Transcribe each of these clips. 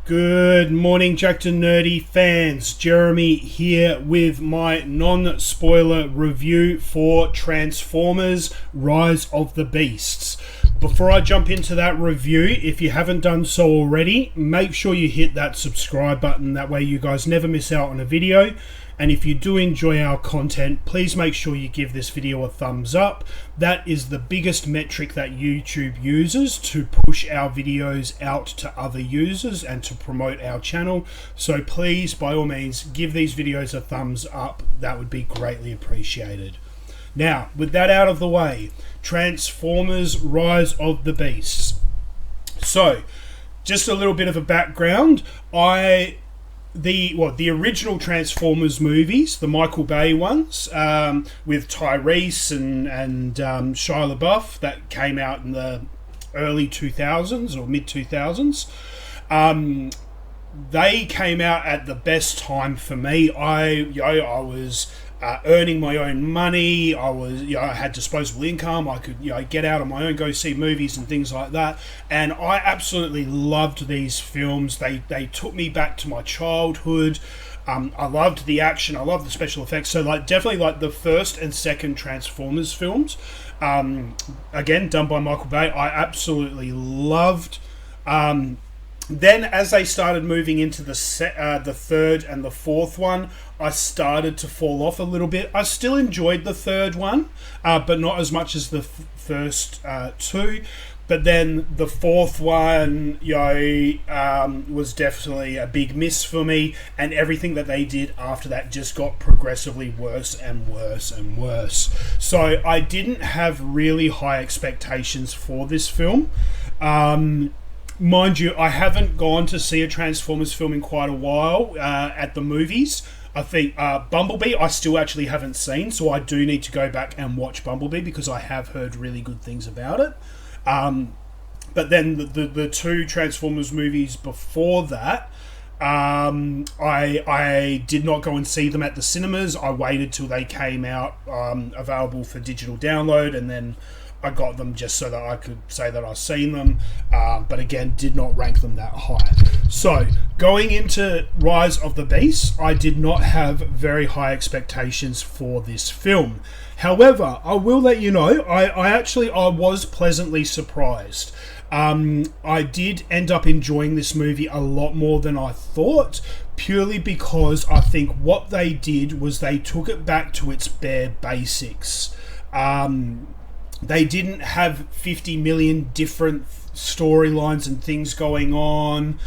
Good morning, Jackednnerdy fans. Jeremy here with my non-spoiler review for Transformers Rise of the Beasts. Before I jump into that review, if you haven't done so already, make sure you hit that subscribe button. That way you guys never miss out on a video. And if you do enjoy our content, please make sure you give this video a thumbs up. That is the biggest metric that YouTube uses to push our videos out to other users and to promote our channel. So please, by all means, give these videos a thumbs up. That would be greatly appreciated. Now, with that out of the way, Transformers Rise of the Beasts. So, just a little bit of a background. The original Transformers movies, the Michael Bay ones, with Tyrese and Shia LaBeouf, that came out in the early 2000s or mid 2000s. They came out at the best time for me. I was earning my own money. I had disposable income. I could get out on my own, go see movies and things like that. And I absolutely loved these films. They took me back to my childhood. I loved the action. I loved the special effects. So definitely the first and second Transformers films, again done by Michael Bay, I absolutely loved. Then, as they started moving into the third and the fourth one, I started to fall off a little bit. I still enjoyed the third one, but not as much as the first two. But then the fourth one, was definitely a big miss for me, and everything that they did after that just got progressively worse and worse and worse. So I didn't have really high expectations for this film. Mind you, I haven't gone to see a Transformers film in quite a while at the movies. I think Bumblebee I still actually haven't seen, so I do need to go back and watch Bumblebee because I have heard really good things about it. But then the two Transformers movies before that, I did not go and see them at the cinemas. I waited till they came out available for digital download, and then I got them just so that I could say that I've seen them, but again, did not rank them that high. So, going into Rise of the Beasts, I did not have very high expectations for this film. However, I will let you know, I was pleasantly surprised. I did end up enjoying this movie a lot more than I thought, purely because I think what they did was they took it back to its bare basics. They didn't have 50 million different storylines and things going on.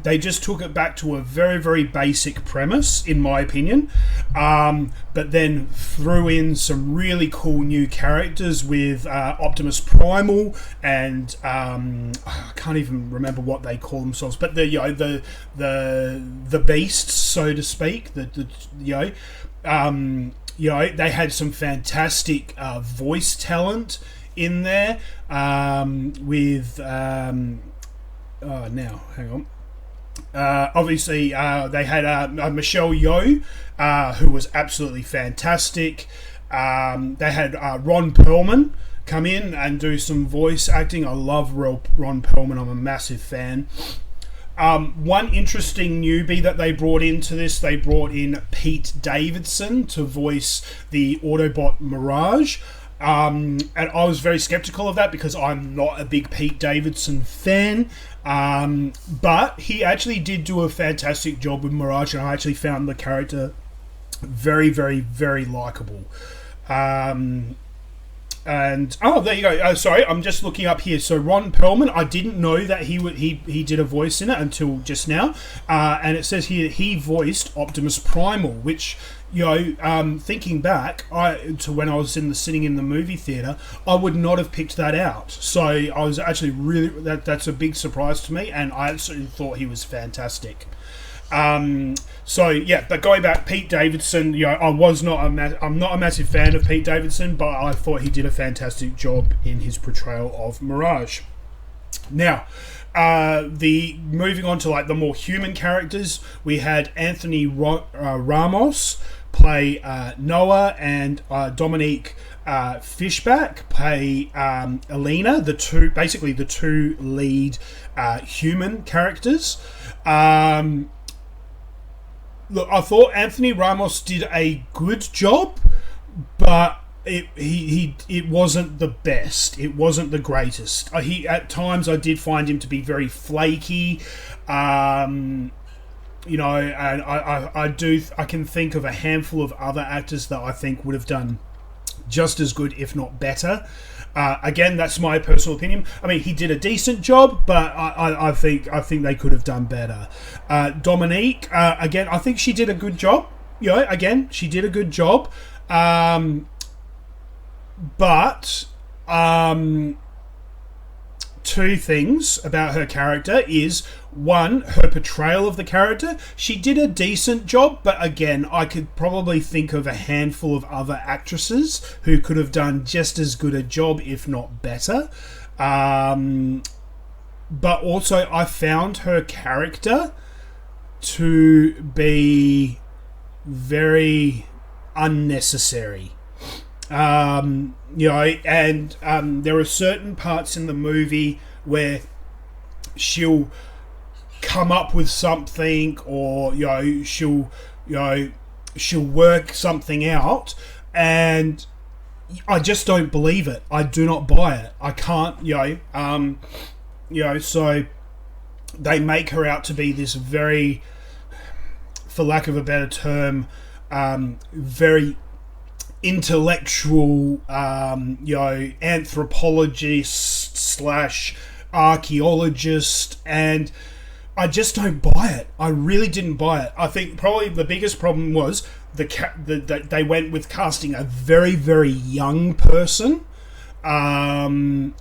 They just took it back to a very, very basic premise, in my opinion. But then threw in some really cool new characters with Optimus Primal and I can't even remember what they call themselves, but the beasts, so to speak. They had some fantastic voice talent in there with... now, hang on. Obviously, they had Michelle Yeoh, who was absolutely fantastic. They had Ron Perlman come in and do some voice acting. I love Ron Perlman. I'm a massive fan. One interesting newbie that they brought into this, they brought in Pete Davidson to voice the Autobot Mirage. And I was very skeptical of that because I'm not a big Pete Davidson fan. But he actually did do a fantastic job with Mirage, and I actually found the character very, very, very likable. And there you go. Sorry, I'm just looking up here. So Ron Perlman, I didn't know that he did a voice in it until just now. And it says here he voiced Optimus Primal, which, thinking back to when I was sitting in the movie theater, I would not have picked that out. So I was actually that's a big surprise to me, and I actually thought he was fantastic. But going back, Pete Davidson, I'm not a massive fan of Pete Davidson, but I thought he did a fantastic job in his portrayal of Mirage. Now, moving on to the more human characters, we had Anthony Ramos, play Noah, and Dominique Fishback play Elena, the two lead human characters. Look, I thought Anthony Ramos did a good job, but it wasn't the best. It wasn't the greatest. At times I did find him to be very flaky. And I can think of a handful of other actors that I think would have done just as good, if not better. Again, that's my personal opinion. I mean, he did a decent job, but I think they could have done better. Dominique, again, I think she did a good job. She did a good job. But two things about her character is, one, her portrayal of the character. She did a decent job, but again, I could probably think of a handful of other actresses who could have done just as good a job, if not better. But also, I found her character to be very unnecessary. And there are certain parts in the movie where she'll come up with something, or she'll work something out, and I just don't believe it. I do not buy it. I can't. So they make her out to be this very, for lack of a better term, very intellectual, anthropologist / archaeologist, and I just don't buy it. I really didn't buy it. I think probably the biggest problem was that they went with casting a very, very young person, but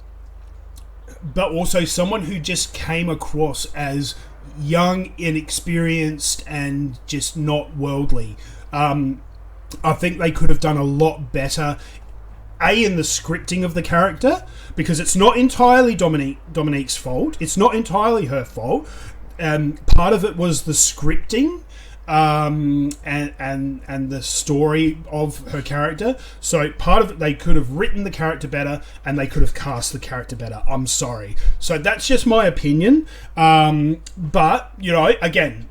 also someone who just came across as young, inexperienced, and just not worldly. I think they could have done a lot better, in the scripting of the character, because it's not entirely Dominique's fault. It's not entirely her fault. Part of it was the scripting, and the story of her character. So part of it, they could have written the character better, and they could have cast the character better. I'm sorry. So that's just my opinion. But again,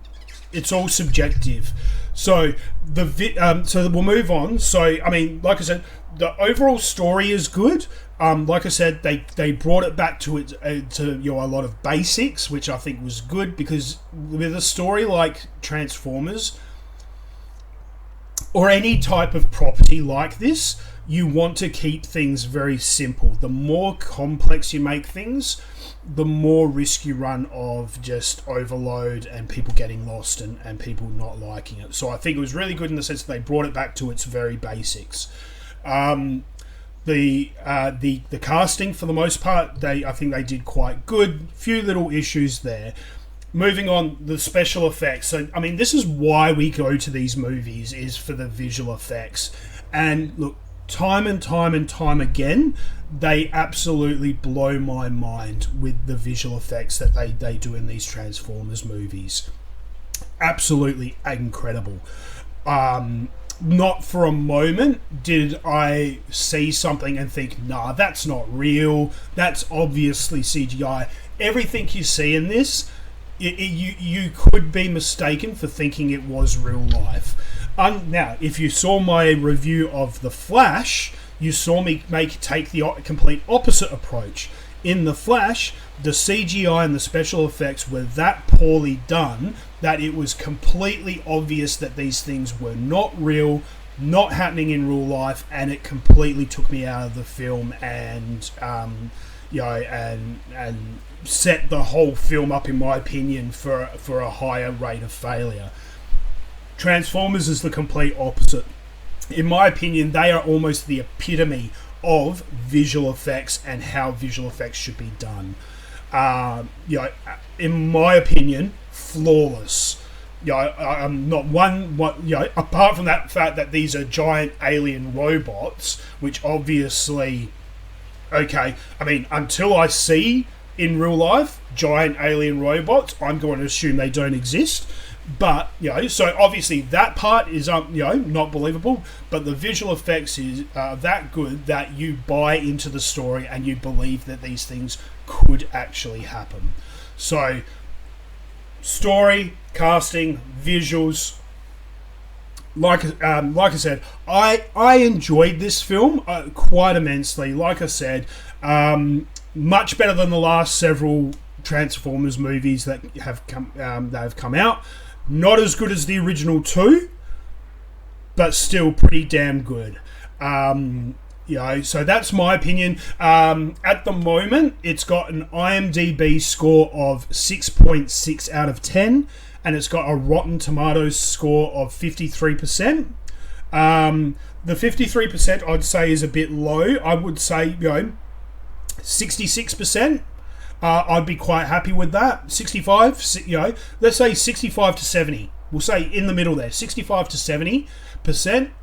it's all subjective. So so we'll move on. So I mean, like I said, the overall story is good. Like I said, they brought it back to it to a lot of basics, which I think was good, because with a story like Transformers or any type of property like this, you want to keep things very simple. The more complex you make things, the more risk you run of just overload and people getting lost and people not liking it. So I think it was really good in the sense that they brought it back to its very basics. The casting, for the most part, I think they did quite good. Few little issues there. Moving on, the special effects. So, I mean, this is why we go to these movies, is for the visual effects. And look, time and time again, they absolutely blow my mind with the visual effects that they do in these Transformers movies. Absolutely incredible. Not for a moment did I see something and think, nah, that's not real. That's obviously CGI. Everything you see in this, you could be mistaken for thinking it was real life. Now, if you saw my review of The Flash, you saw me take the complete opposite approach. In The Flash, the CGI and the special effects were that poorly done that it was completely obvious that these things were not real, not happening in real life, and it completely took me out of the film and set the whole film up, in my opinion, for a higher rate of failure. Transformers is the complete opposite. In my opinion, they are almost the epitome of visual effects and how visual effects should be done. In my opinion, flawless. I'm not apart from that fact that these are giant alien robots, which obviously, okay, I mean, until I see in real life giant alien robots, I'm going to assume they don't exist. But, so obviously that part is, not believable, but the visual effects is that good that you buy into the story and you believe that these things could actually happen. So, story, casting, visuals. Like I said, I enjoyed this film quite immensely. Like I said, much better than the last several Transformers movies that have come out. Not as good as the original two, but still pretty damn good. So that's my opinion. At the moment, it's got an IMDB score of 6.6 out of 10, and it's got a Rotten Tomatoes score of 53%. The 53% I'd say is a bit low. I would say 66%. I'd be quite happy with that. 65, let's say 65 to 70. We'll say in the middle there, 65 to 70%.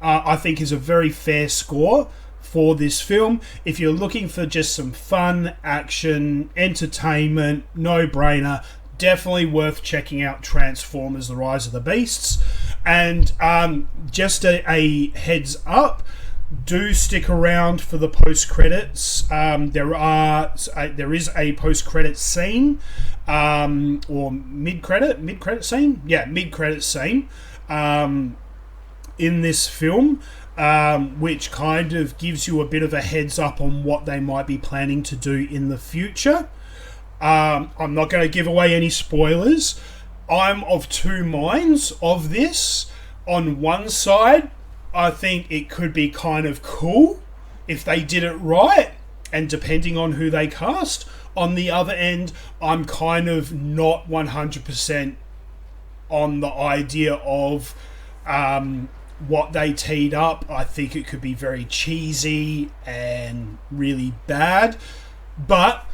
I think is a very fair score for this film. If you're looking for just some fun, action, entertainment, no-brainer, definitely worth checking out Transformers: The Rise of the Beasts. And just a heads up, do stick around for the post-credits. There is a post-credit scene, or mid-credit scene? Yeah, mid-credit scene in this film, which kind of gives you a bit of a heads up on what they might be planning to do in the future. I'm not going to give away any spoilers. I'm of two minds of this. On one side, I think it could be kind of cool if they did it right, and depending on who they cast. On the other end, I'm kind of not 100% on the idea of what they teed up. I think it could be very cheesy and really bad. But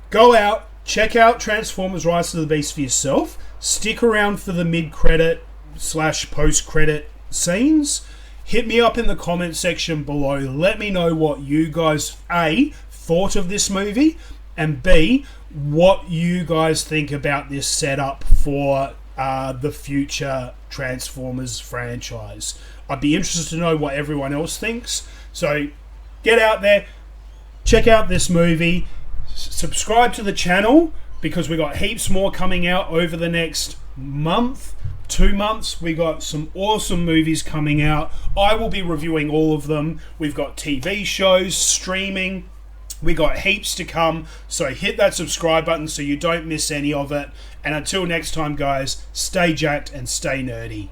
go out, check out Transformers: Rise of the Beast for yourself. Stick around for the mid-credit / post-credit scenes. Hit me up in the comment section below. Let me know what you guys, A, thought of this movie, and B, what you guys think about this setup for the future Transformers franchise. I'd be interested to know what everyone else thinks. So get out there, check out this movie, subscribe to the channel, because we got heaps more coming out over the next month, 2 months. We got some awesome movies coming out. I will be reviewing all of them. We've got TV shows, streaming. We got heaps to come. So hit that subscribe button so you don't miss any of it. And until next time, guys, stay jacked and stay nerdy.